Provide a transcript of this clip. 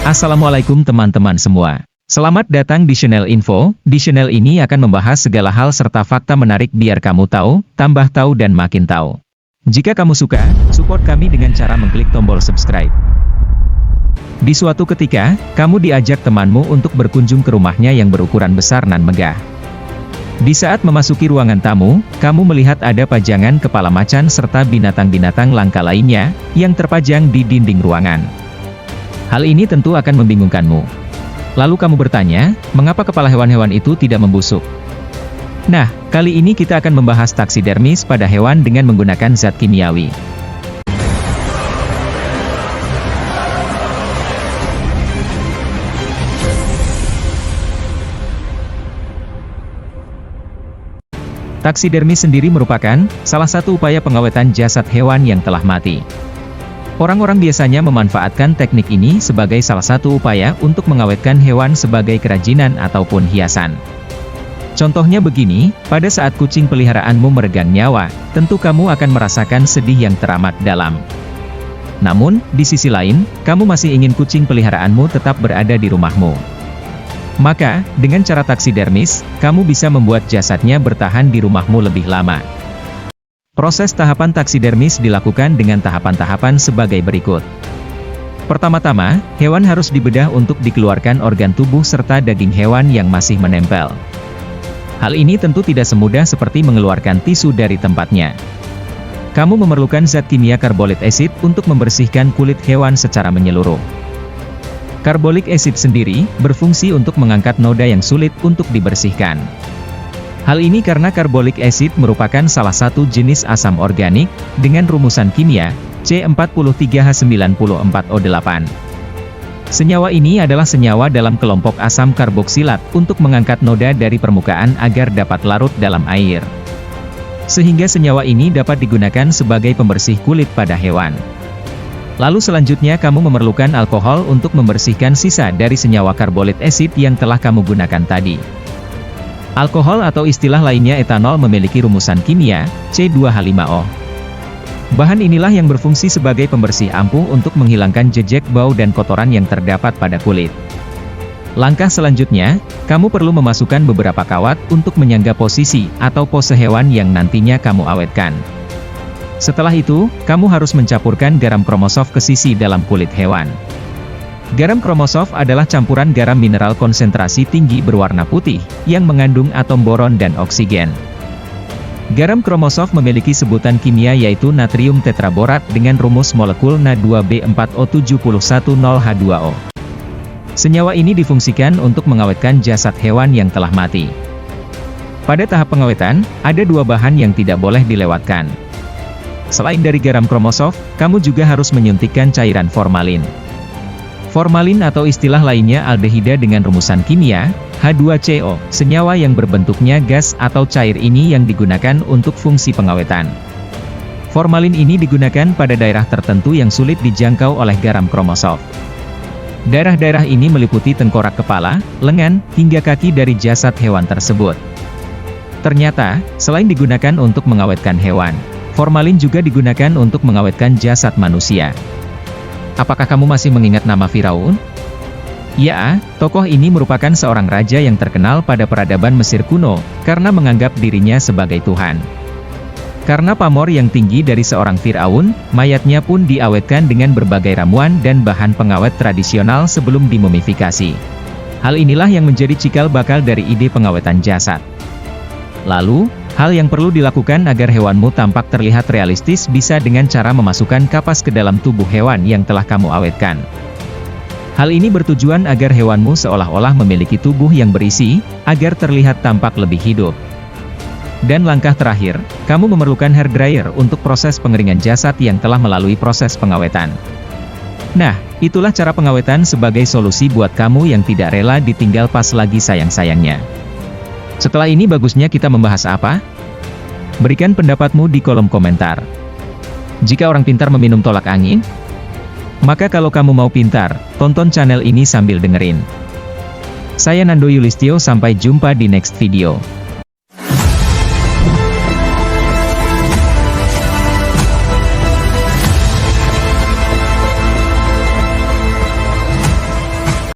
Assalamualaikum teman-teman semua. Selamat datang di channel Info. Di channel ini akan membahas segala hal serta fakta menarik biar kamu tahu, tambah tahu dan makin tahu. Jika kamu suka, support kami dengan cara mengklik tombol subscribe. Di suatu ketika, kamu diajak temanmu untuk berkunjung ke rumahnya yang berukuran besar nan megah. Di saat memasuki ruangan tamu, kamu melihat ada pajangan kepala macan serta binatang-binatang langka lainnya, yang terpajang di dinding ruangan. Hal ini tentu akan membingungkanmu. Lalu kamu bertanya, mengapa kepala hewan-hewan itu tidak membusuk? Nah, kali ini kita akan membahas taksidermis pada hewan dengan menggunakan zat kimiawi. Taksidermis sendiri merupakan salah satu upaya pengawetan jasad hewan yang telah mati. Orang-orang biasanya memanfaatkan teknik ini sebagai salah satu upaya untuk mengawetkan hewan sebagai kerajinan ataupun hiasan. Contohnya begini, pada saat kucing peliharaanmu meregang nyawa, tentu kamu akan merasakan sedih yang teramat dalam. Namun, di sisi lain, kamu masih ingin kucing peliharaanmu tetap berada di rumahmu. Maka, dengan cara taksidermis, kamu bisa membuat jasadnya bertahan di rumahmu lebih lama. Proses tahapan taksidermis dilakukan dengan tahapan-tahapan sebagai berikut. Pertama-tama, hewan harus dibedah untuk dikeluarkan organ tubuh serta daging hewan yang masih menempel. Hal ini tentu tidak semudah seperti mengeluarkan tisu dari tempatnya. Kamu memerlukan zat kimia karbolik asid untuk membersihkan kulit hewan secara menyeluruh. Karbolik asid sendiri berfungsi untuk mengangkat noda yang sulit untuk dibersihkan. Hal ini karena karbolik asid merupakan salah satu jenis asam organik dengan rumusan kimia C43H94O8. Senyawa ini adalah senyawa dalam kelompok asam karboksilat untuk mengangkat noda dari permukaan agar dapat larut dalam air. Sehingga senyawa ini dapat digunakan sebagai pembersih kulit pada hewan. Lalu selanjutnya kamu memerlukan alkohol untuk membersihkan sisa dari senyawa karbolik asid yang telah kamu gunakan tadi. Alkohol atau istilah lainnya etanol memiliki rumusan kimia C2H5O. Bahan inilah yang berfungsi sebagai pembersih ampuh untuk menghilangkan jejak bau dan kotoran yang terdapat pada kulit. Langkah selanjutnya, kamu perlu memasukkan beberapa kawat untuk menyangga posisi atau pose hewan yang nantinya kamu awetkan. Setelah itu, kamu harus mencampurkan garam kromosof ke sisi dalam kulit hewan. Garam kromosof adalah campuran garam mineral konsentrasi tinggi berwarna putih, yang mengandung atom boron dan oksigen. Garam kromosof memiliki sebutan kimia yaitu natrium tetraborat dengan rumus molekul Na2B4O7110H2O. Senyawa ini difungsikan untuk mengawetkan jasad hewan yang telah mati. Pada tahap pengawetan, ada dua bahan yang tidak boleh dilewatkan. Selain dari garam kromosof, kamu juga harus menyuntikkan cairan formalin. Formalin atau istilah lainnya aldehida dengan rumusan kimia, H2CO, senyawa yang berbentuknya gas atau cair ini yang digunakan untuk fungsi pengawetan. Formalin ini digunakan pada daerah tertentu yang sulit dijangkau oleh garam kromosof. Daerah-daerah ini meliputi tengkorak kepala, lengan, hingga kaki dari jasad hewan tersebut. Ternyata, selain digunakan untuk mengawetkan hewan, formalin juga digunakan untuk mengawetkan jasad manusia. Apakah kamu masih mengingat nama Firaun? Ya, tokoh ini merupakan seorang raja yang terkenal pada peradaban Mesir kuno, karena menganggap dirinya sebagai Tuhan. Karena pamor yang tinggi dari seorang Firaun, mayatnya pun diawetkan dengan berbagai ramuan dan bahan pengawet tradisional sebelum dimumifikasi. Hal inilah yang menjadi cikal bakal dari ide pengawetan jasad. Lalu, hal yang perlu dilakukan agar hewanmu tampak terlihat realistis bisa dengan cara memasukkan kapas ke dalam tubuh hewan yang telah kamu awetkan. Hal ini bertujuan agar hewanmu seolah-olah memiliki tubuh yang berisi, agar terlihat tampak lebih hidup. Dan langkah terakhir, kamu memerlukan hair dryer untuk proses pengeringan jasad yang telah melalui proses pengawetan. Nah, itulah cara pengawetan sebagai solusi buat kamu yang tidak rela ditinggal pas lagi sayang-sayangnya. Setelah ini bagusnya kita membahas apa? Berikan pendapatmu di kolom komentar. Jika orang pintar meminum tolak angin, maka kalau kamu mau pintar, tonton channel ini sambil dengerin. Saya Nando Yulistyo, sampai jumpa di next video.